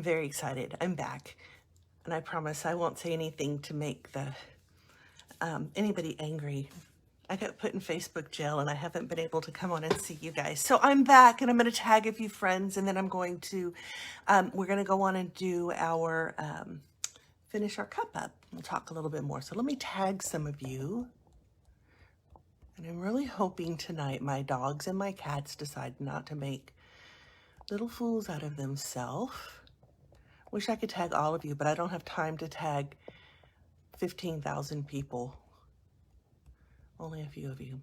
I'm very excited. I'm back. And I promise I won't say anything to make the anybody angry. I got put in Facebook jail and I haven't been able to come on and see you guys. So I'm back and I'm going to tag a few friends and then I'm going to, we're going to go on and do our, finish our cup up. We'll talk a little bit more. So let me tag some of you. And I'm really hoping tonight my dogs and my cats decide not to make little fools out of themselves. Wish I could tag all of you, but I don't have time to tag 15,000 people. Only a few of you.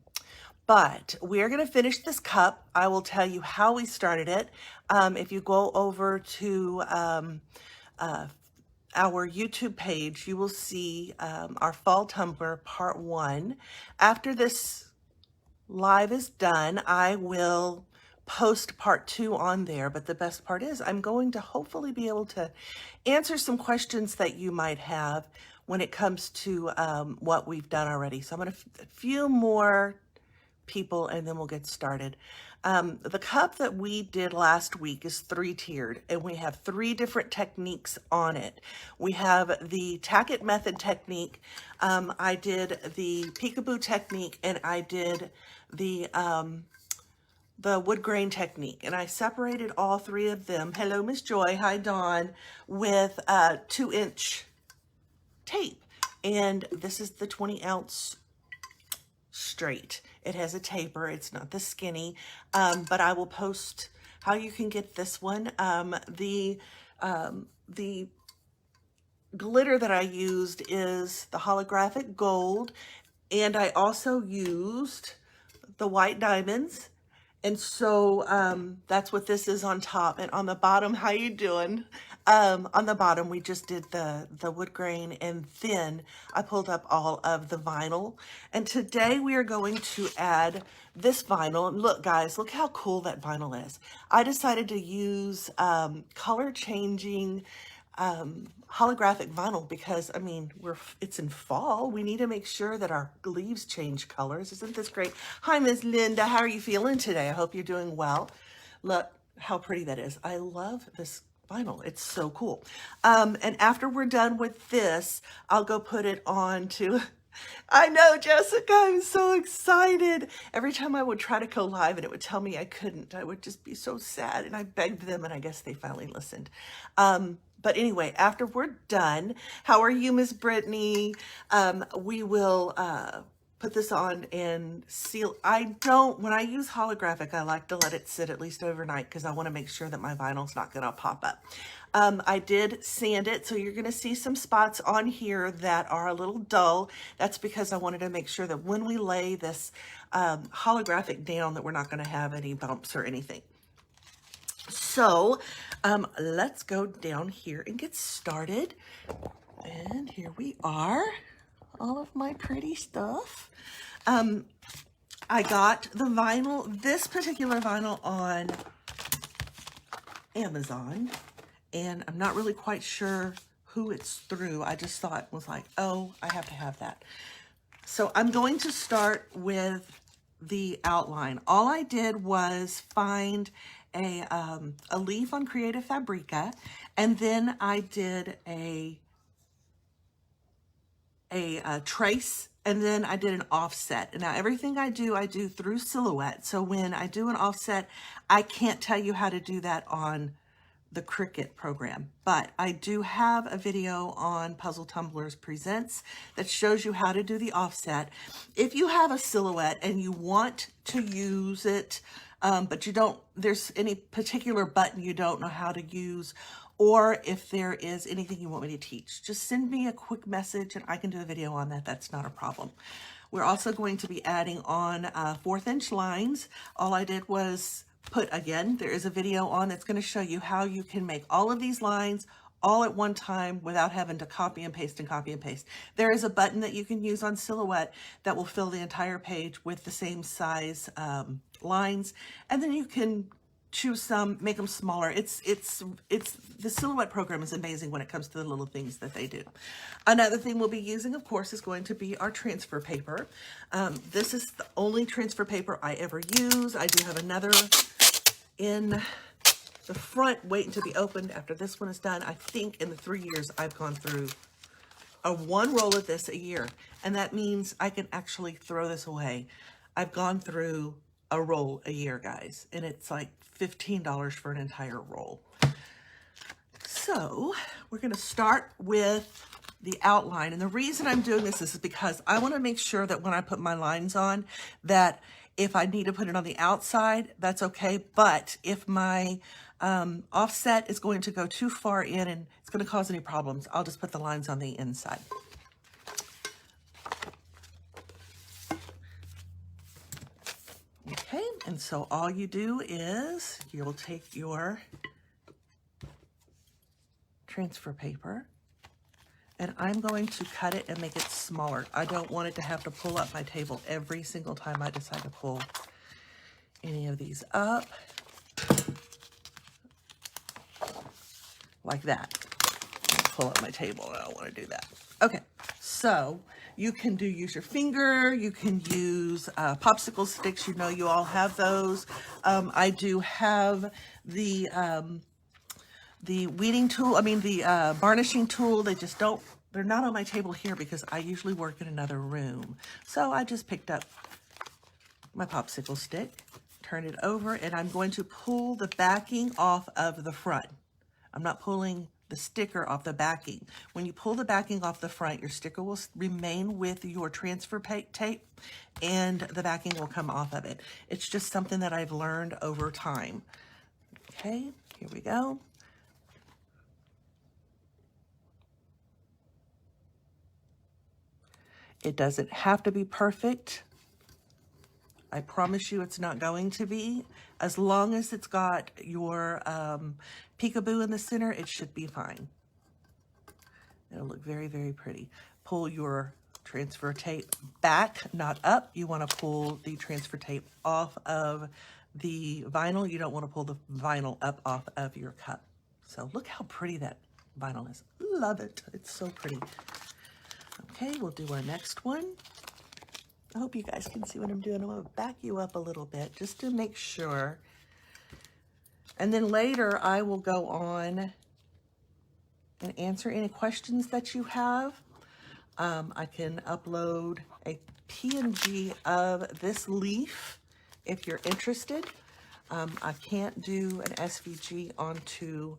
But we're going to finish this cup. I will tell you how we started it. If you go over to our YouTube page, you will see our fall tumbler part 1. After this live is done, I will post part 2 on there, but the best part is I'm going to hopefully be able to answer some questions that you might have when it comes to what we've done already. So I'm going to a few more people and then we'll get started. The cup that we did last week is 3-tiered and we have 3 different techniques on it. We have the tack it method technique. I did the peekaboo technique and I did the wood grain technique, and I separated all 3 of them. Hello, Miss Joy. Hi, Dawn. With 2-inch tape, and this is the 20-ounce straight. It has a taper. It's not the skinny, but I will post how you can get this one. The glitter that I used is the holographic gold, and I also used the white diamonds. And so that's what this is on top. And on the bottom, how you doing? On the bottom, we just did the wood grain, and then I pulled up all of the vinyl. And today we are going to add this vinyl. And look, guys, look how cool that vinyl is. I decided to use color changing holographic vinyl because, I mean, it's in fall. We need to make sure that our leaves change colors. Isn't this great? Hi, Miss Linda. How are you feeling today? I hope you're doing well. Look how pretty that is. I love this vinyl. It's so cool. And after we're done with this, I'll go put it on to... I know, Jessica, I'm so excited. Every time I would try to go live and it would tell me I couldn't, I would just be so sad. And I begged them and I guess they finally listened. But anyway, after we're done, how are you, Miss Brittany? We will put this on and seal. When I use holographic, I like to let it sit at least overnight because I want to make sure that my vinyl's not going to pop up. I did sand it, so you're going to see some spots on here that are a little dull. That's because I wanted to make sure that when we lay this holographic down that we're not going to have any bumps or anything. So let's go down here and get started. And here we are, all of my pretty stuff. I got the vinyl, this particular vinyl on Amazon, and I'm not really quite sure who it's through. I just thought, was like, oh, I have to have that. So I'm going to start with the outline. All I did was find a leaf on Creative Fabrica, and then I did a trace, and then I did an offset. And now everything I do through Silhouette. So when I do an offset, I can't tell you how to do that on the Cricut program, but I do have a video on Puzzle Tumblers Presents that shows you how to do the offset. If you have a Silhouette and you want to use it, but there's any particular button you don't know how to use, or if there is anything you want me to teach, just send me a quick message and I can do a video on that. That's not a problem. We're also going to be adding on 1/4 inch lines. All I did was there is a video on that's going to show you how you can make all of these lines all at one time without having to copy and paste and copy and paste. There is a button that you can use on Silhouette that will fill the entire page with the same size lines, and then you can choose some, make them smaller. The Silhouette program is amazing when it comes to the little things that they do. Another thing we'll be using, of course, is going to be our transfer paper. This is the only transfer paper I ever use. I do have another in The front waiting to be opened after this one is done. I think in the 3 years I've gone through one roll of this a year, and that means I can actually throw this away. I've gone through a roll a year, guys, and it's like $15 for an entire roll. So we're going to start with the outline, and the reason I'm doing this is because I want to make sure that when I put my lines on, that if I need to put it on the outside, that's okay, but if my offset is going to go too far in and it's going to cause any problems, I'll just put the lines on the inside. Okay, and so all you do is you'll take your transfer paper, and I'm going to cut it and make it smaller. I don't want it to have to pull up my table every single time I decide to pull any of these up. Like that. Pull up my table. I don't want to do that. Okay, so you can use your finger. You can use popsicle sticks. You know, you all have those. I do have the weeding tool. I mean the varnishing tool. They're not on my table here because I usually work in another room. So I just picked up my popsicle stick, turn it over, and I'm going to pull the backing off of the front. I'm not pulling the sticker off the backing. When you pull the backing off the front, your sticker will remain with your transfer tape and the backing will come off of it. It's just something that I've learned over time. Okay, here we go. It doesn't have to be perfect. I promise you it's not going to be. As long as it's got your peekaboo in the center, it should be fine. It'll look very, very pretty. Pull your transfer tape back, not up. You want to pull the transfer tape off of the vinyl. You don't want to pull the vinyl up off of your cup. So look how pretty that vinyl is. Love it. It's so pretty. Okay, we'll do our next one. I hope you guys can see what I'm doing. I'm going to back you up a little bit just to make sure. And then later I will go on and answer any questions that you have. I can upload a PNG of this leaf if you're interested. I can't do an SVG onto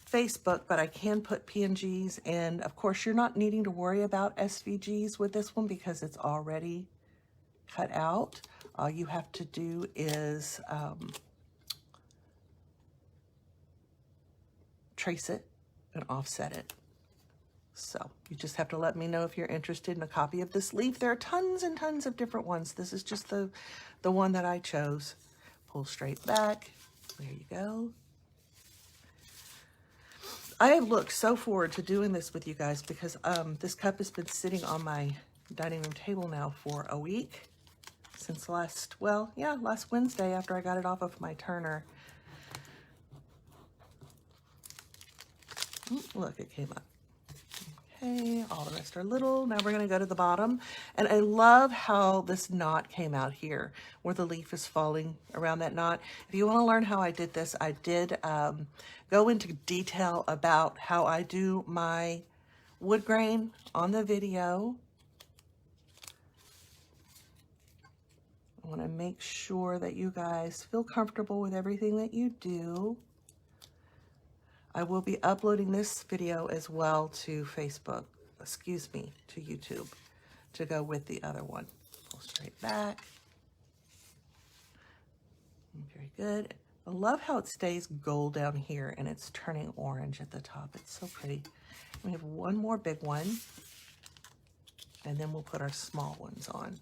Facebook, but I can put PNGs, and of course you're not needing to worry about SVGs with this one because it's already cut out. All you have to do is trace it and offset it. So you just have to let me know if you're interested in a copy of this leaf. There are tons and tons of different ones. This is just the one that I chose. Pull straight back. There you go. I have looked so forward to doing this with you guys because this cup has been sitting on my dining room table now for a week. Since last Wednesday after I got it off of my turner. Look, it came up. Okay, all the rest are little. Now we're going to go to the bottom. And I love how this knot came out here where the leaf is falling around that knot. If you want to learn how I did this, I did go into detail about how I do my wood grain on the video. I want to make sure that you guys feel comfortable with everything that you do. I will be uploading this video as well to to YouTube, to go with the other one. Pull straight back. Very good. I love how it stays gold down here and it's turning orange at the top. It's so pretty. We have one more big one, and then we'll put our small ones on.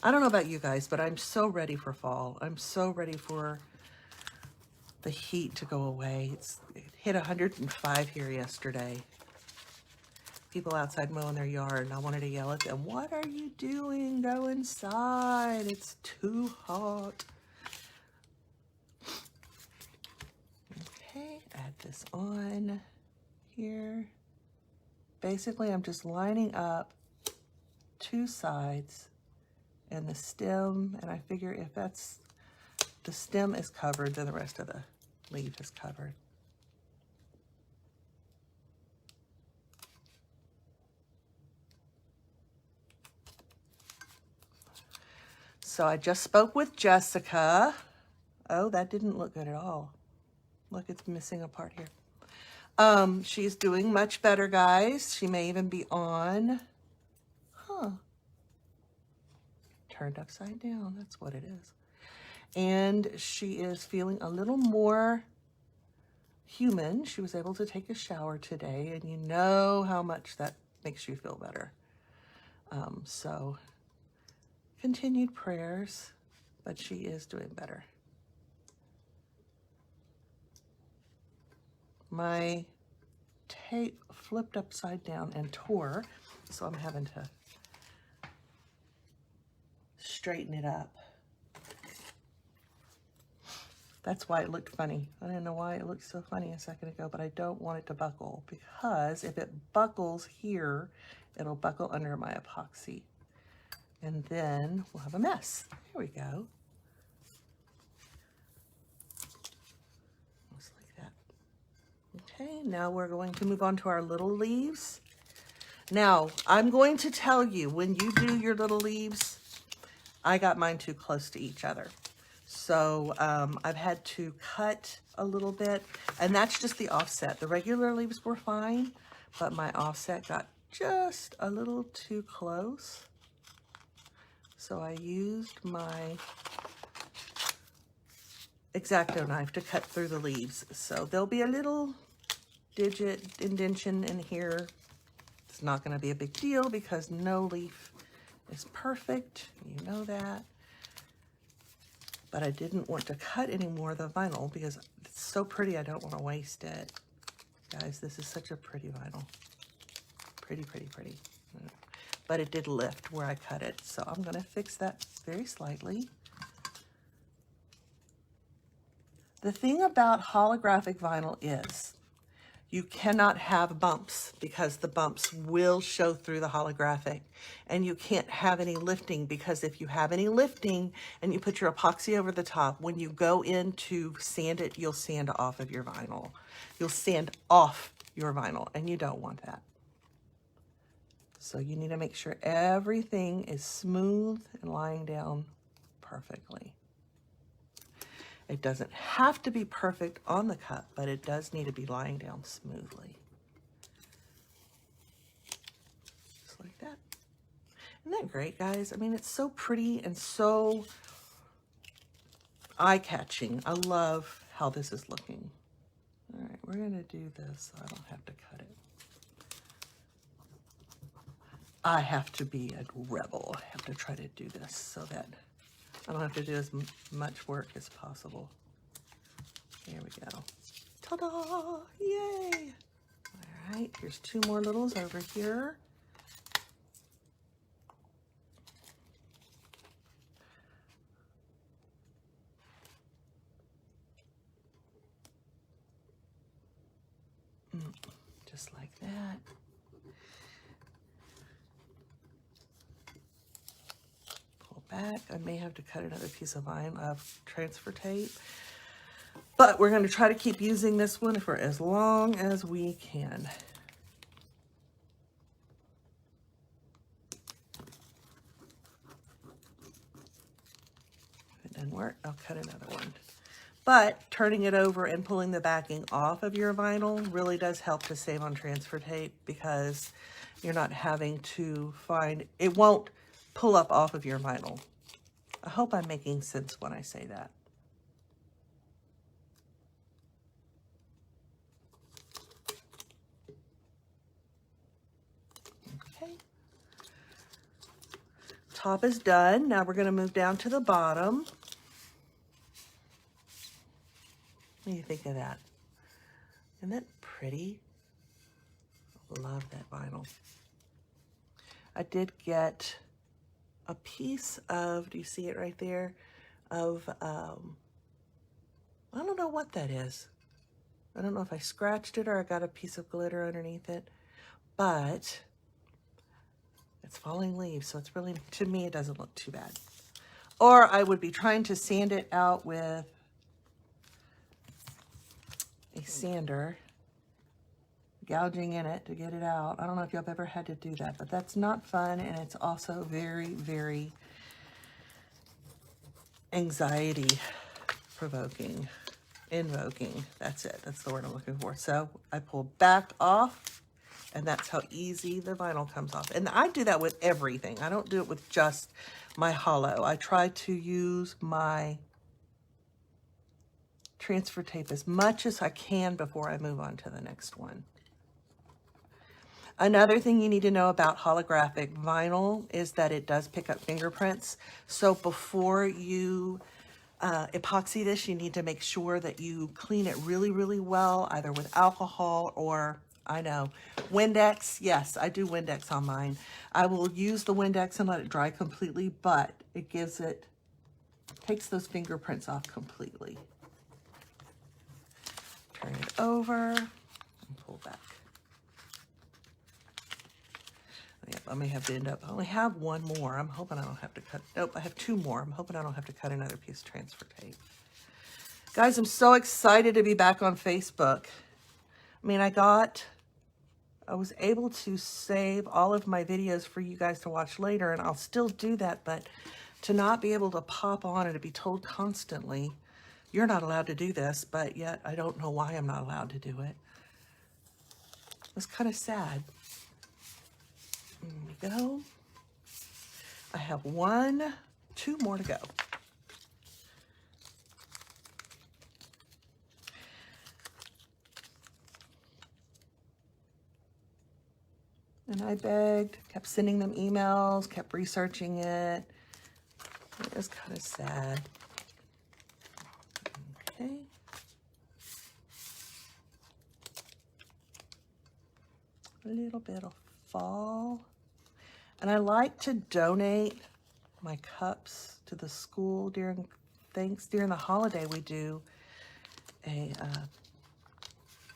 I don't know about you guys, but I'm so ready for fall. I'm so ready for the heat to go away. It hit 105 here yesterday. People outside mowing their yard, and I wanted to yell at them, "What are you doing? Go inside. It's too hot." Okay, add this on here. Basically, I'm just lining up two sides and the stem, and I figure if that's the stem is covered, then the rest of the leaf is covered. So I just spoke with Jessica. Oh, that didn't look good at all. Look, it's missing a part here. She's doing much better, guys. She may even be on, turned upside down. That's what it is. And she is feeling a little more human. She was able to take a shower today, and you know how much that makes you feel better. So continued prayers, but she is doing better. My tape flipped upside down and tore, so I'm having to straighten it up. That's why it looked funny. I don't know why it looked so funny a second ago, but I don't want it to buckle, because if it buckles here, it'll buckle under my epoxy. And then we'll have a mess. Here we go. Just like that. Okay, now we're going to move on to our little leaves. Now, I'm going to tell you, when you do your little leaves, I got mine too close to each other. So I've had to cut a little bit, and that's just the offset. The regular leaves were fine, but my offset got just a little too close. So I used my X-Acto knife to cut through the leaves. So there'll be a little digit indentation in here. It's not going to be a big deal because no leaf is perfect. You know that. But I didn't want to cut any more of the vinyl because it's so pretty. I don't want to waste it. Guys, this is such a pretty vinyl. Pretty, pretty, pretty. But it did lift where I cut it. So I'm going to fix that very slightly. The thing about holographic vinyl is you cannot have bumps because the bumps will show through the holographic. And you can't have any lifting because if you have any lifting and you put your epoxy over the top, when you go in to sand it, you'll sand off of your vinyl. You'll sand off your vinyl, and you don't want that. So you need to make sure everything is smooth and lying down perfectly. It doesn't have to be perfect on the cut, but it does need to be lying down smoothly. Just like that. Isn't that great, guys? I mean, it's so pretty and so eye-catching. I love how this is looking. All right, we're gonna do this so I don't have to cut it. I have to be a rebel. I have to try to do this so that I don't have to do as much work as possible. There we go. Ta-da! Yay! All right, here's two more littles over here. Just like that. Back. I may have to cut another piece of transfer tape, but we're going to try to keep using this one for as long as we can. If it didn't work, I'll cut another one. But turning it over and pulling the backing off of your vinyl really does help to save on transfer tape because you're not having to find, it won't pull up off of your vinyl. I hope I'm making sense when I say that. Okay. Top is done. Now we're going to move down to the bottom. What do you think of that? Isn't that pretty? Love that vinyl. I did get a piece of, do you see it right there, of, I don't know what that is. I don't know if I scratched it or I got a piece of glitter underneath it, but it's falling leaves, so it's really, to me, it doesn't look too bad. Or I would be trying to sand it out with a sander, gouging in it to get it out. I don't know if you've ever had to do that, but that's not fun, and it's also very, very anxiety provoking, invoking. That's it. That's the word I'm looking for. So I pull back off, and that's how easy the vinyl comes off. And I do that with everything. I don't do it with just my hollow. I try to use my transfer tape as much as I can before I move on to the next one. Another thing you need to know about holographic vinyl is that it does pick up fingerprints. So before you epoxy this, you need to make sure that you clean it really, really well, either with alcohol or, I know, Windex. Yes, I do Windex on mine. I will use the Windex and let it dry completely, but it takes those fingerprints off completely. Turn it over and pull back. Yep, I may have to end up, I only have one more. I'm hoping I don't have to cut, nope, I have two more. I'm hoping I don't have to cut another piece of transfer tape. Guys, I'm so excited to be back on Facebook. I mean, I was able to save all of my videos for you guys to watch later, and I'll still do that, but to not be able to pop on and to be told constantly, you're not allowed to do this, but yet I don't know why I'm not allowed to do it. It's kind of sad. There we go. I have two more to go. And I begged, kept sending them emails, kept researching it. It was kind of sad. Okay. A little bit of fall. And I like to donate my cups to the school during the holiday. We do a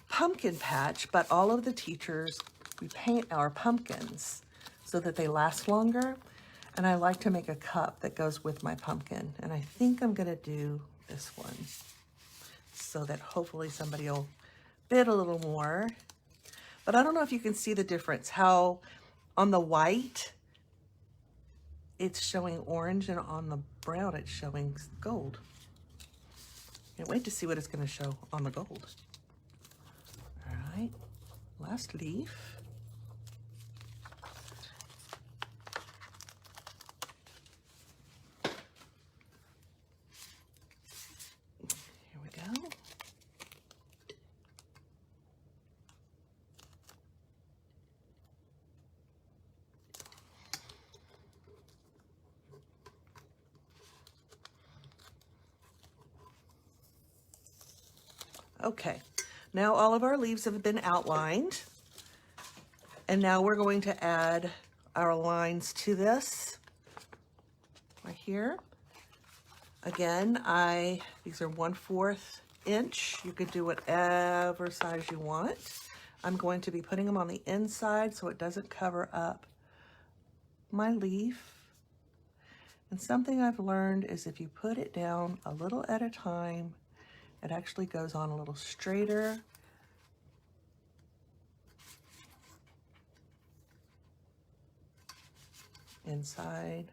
pumpkin patch, but all of the teachers, we paint our pumpkins so that they last longer. And I like to make a cup that goes with my pumpkin. And I think I'm gonna do this one so that hopefully somebody will bid a little more. But I don't know if you can see the difference, how on the white, it's showing orange, and on the brown, it's showing gold. Can't wait to see what it's gonna show on the gold. All right, last leaf. Here we go. Okay, now all of our leaves have been outlined, and now we're going to add our lines to this right here. Again, these are 1/4 inch. You could do whatever size you want. I'm going to be putting them on the inside so it doesn't cover up my leaf. And something I've learned is if you put it down a little at a time, it actually goes on a little straighter. Inside.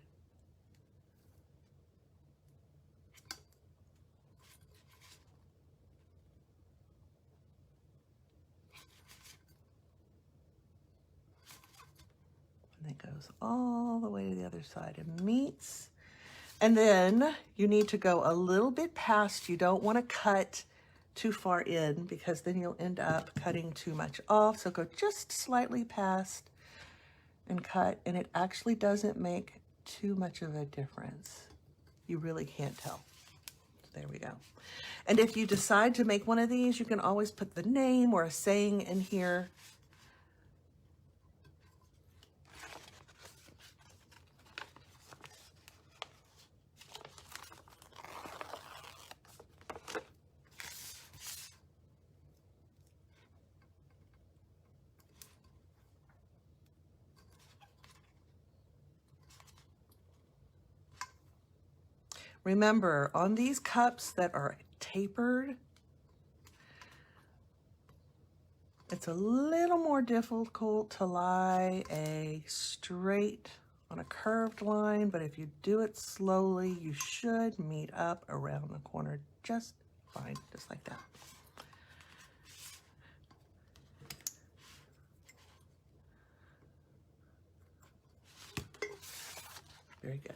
And it goes all the way to the other side and meets. And then you need to go a little bit past. You don't want to cut too far in because then you'll end up cutting too much off. So go just slightly past and cut, and it actually doesn't make too much of a difference. You really can't tell. There we go. And if you decide to make one of these, you can always put the name or a saying in here. Remember, on these cups that are tapered, it's a little more difficult to lie a straight on a curved line, but if you do it slowly, you should meet up around the corner just fine, just like that. Very good.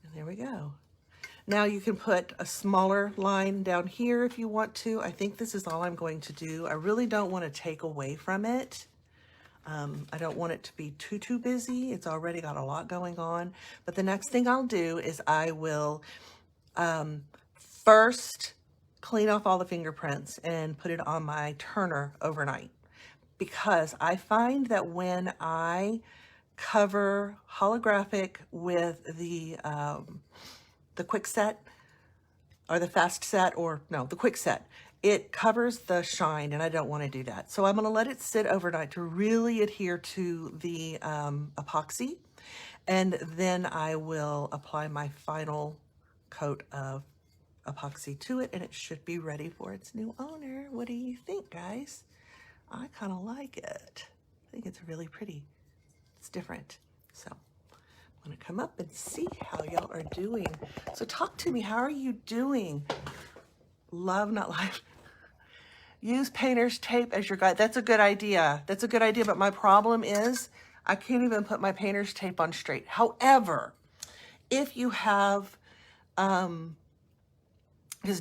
And there we go. Now you can put a smaller line down here if you want to. I think this is all I'm going to do. I really don't want to take away from it. I don't want it to be too busy. It's already got a lot going on. But the next thing I'll do is I will first clean off all the fingerprints and put it on my turner overnight. Because I find that when I cover holographic with the quick set or the fast set, or no, the quick set, it covers the shine and I don't want to do that. So I'm going to let it sit overnight to really adhere to the epoxy, and then I will apply my final coat of epoxy to it and it should be ready for its new owner. What do you think, guys? I kind of like it. I think it's really pretty. It's different. So I'm going to come up and see how y'all are doing. So talk to me. How are you doing? Love, not life. Use painter's tape as your guide. That's a good idea. That's a good idea. But my problem is I can't even put my painter's tape on straight. However, if you have, because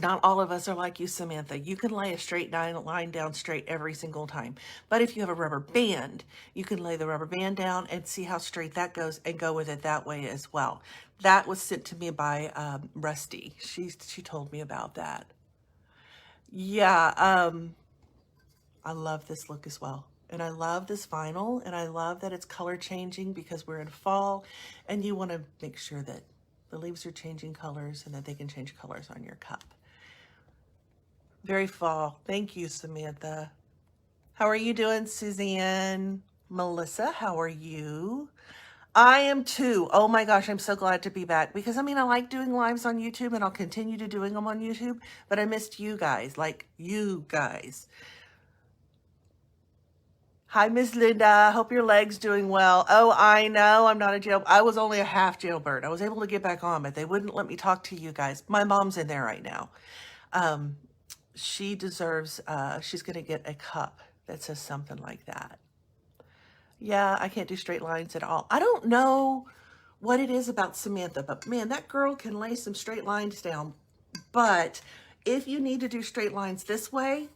not all of us are like you, Samantha. You can lay a straight line down straight every single time. But if you have a rubber band, you can lay the rubber band down and see how straight that goes and go with it that way as well. That was sent to me by Rusty. She told me about that. Yeah, I love this look as well. And I love this vinyl, and I love that it's color changing because we're in fall and you want to make sure that the leaves are changing colors and that they can change colors on your cup. Very fall. Thank you, Samantha. How are you doing, Suzanne? Melissa, how are you? I am too. Oh my gosh, I'm so glad to be back because I mean, I like doing lives on YouTube and I'll continue to doing them on YouTube, but I missed you guys, like you guys. Hi, Miss Linda. Hope your leg's doing well. Oh, I know. I'm not a jail. I was only a half jailbird. I was able to get back on, but they wouldn't let me talk to you guys. My mom's in there right now. She deserves, she's going to get a cup that says something like that. Yeah, I can't do straight lines at all. I don't know what it is about Samantha, but man, that girl can lay some straight lines down. But if you need to do straight lines this way,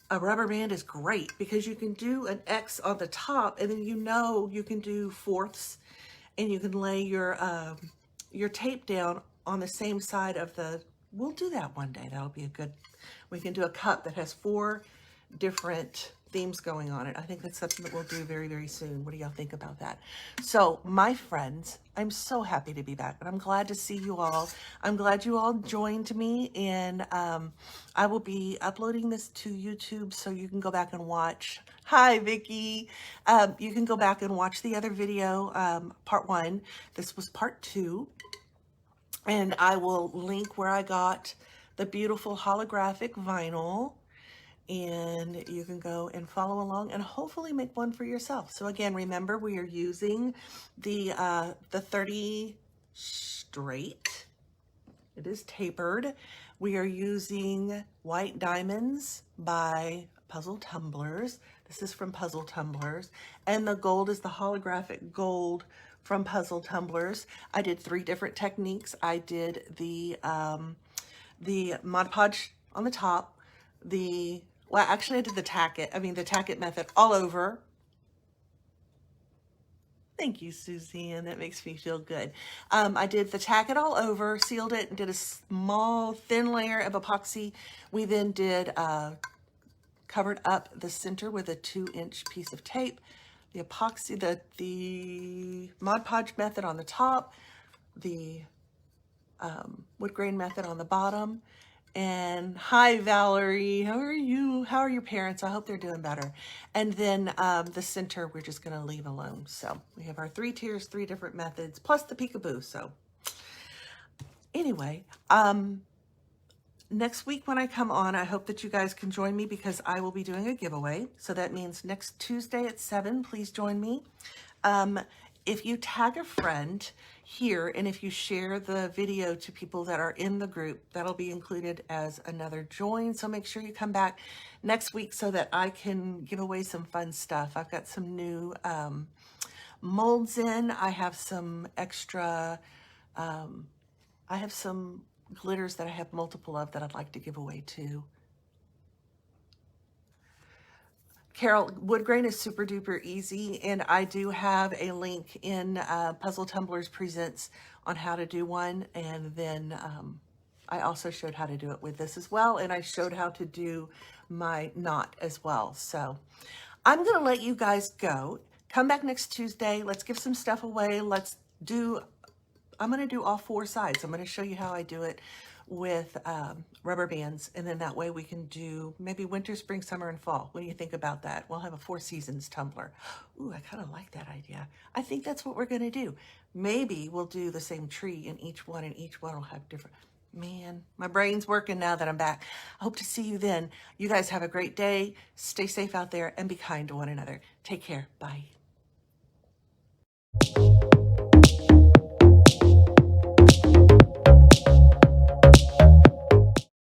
a rubber band is great because you can do an X on the top and then you can do fourths and you can lay your tape down on the same side of the, we'll do that one day. That'll be a good, we can do a cup that has 4 different themes going on it. I think that's something that we'll do very, very soon. What do y'all think about that? So my friends, I'm so happy to be back and I'm glad to see you all. I'm glad you all joined me, and I will be uploading this to YouTube so you can go back and watch. Hi, Vicky. You can go back and watch the other video, part 1. This was part 2. And I will link where I got the beautiful holographic vinyl, and you can go and follow along and hopefully make one for yourself. So again, remember we are using the 30 straight. It is tapered. We are using White Diamonds by Puzzle Tumblers. This is from Puzzle Tumblers. And the gold is the holographic gold from Puzzle Tumblers. I did 3 different techniques. I did the Mod Podge on the top, well, actually I did the tack it method all over. Thank you, Suzanne. That makes me feel good. I did the tack it all over, sealed it, and did a small, thin layer of epoxy. We then did, covered up the center with a 2-inch piece of tape, the epoxy, the Mod Podge method on the top, the wood grain method on the bottom. And hi, Valerie, how are you? How are your parents? I hope they're doing better. And then the center, we're just gonna leave alone. So we have our 3 tiers, 3 different methods, plus the peekaboo. So Anyway, next week when I come on, I hope that you guys can join me because I will be doing a giveaway. So that means next Tuesday at 7, please join me. If you tag a friend here and if you share the video to people that are in the group, that'll be included as another join. So make sure you come back next week so that I can give away some fun stuff. I've got some new molds in. I have some extra, I have some glitters that I have multiple of that I'd like to give away too. Carol, wood grain is super duper easy, and I do have a link in Puzzle Tumblers Presents on how to do one, and then I also showed how to do it with this as well, and I showed how to do my knot as well. So I'm going to let you guys go. Come back next Tuesday. Let's give some stuff away. I'm going to do all 4 sides. I'm going to show you how I do it with rubber bands, and then that way we can do maybe winter, spring, summer, and fall. What do you think about that? We'll have a 4 seasons tumbler. Ooh, I kind of like that idea. I think that's what we're going to do. Maybe we'll do the same tree in each one, and each one will have different... Man, my brain's working now that I'm back. I hope to see you then. You guys have a great day. Stay safe out there and be kind to one another. Take care. Bye.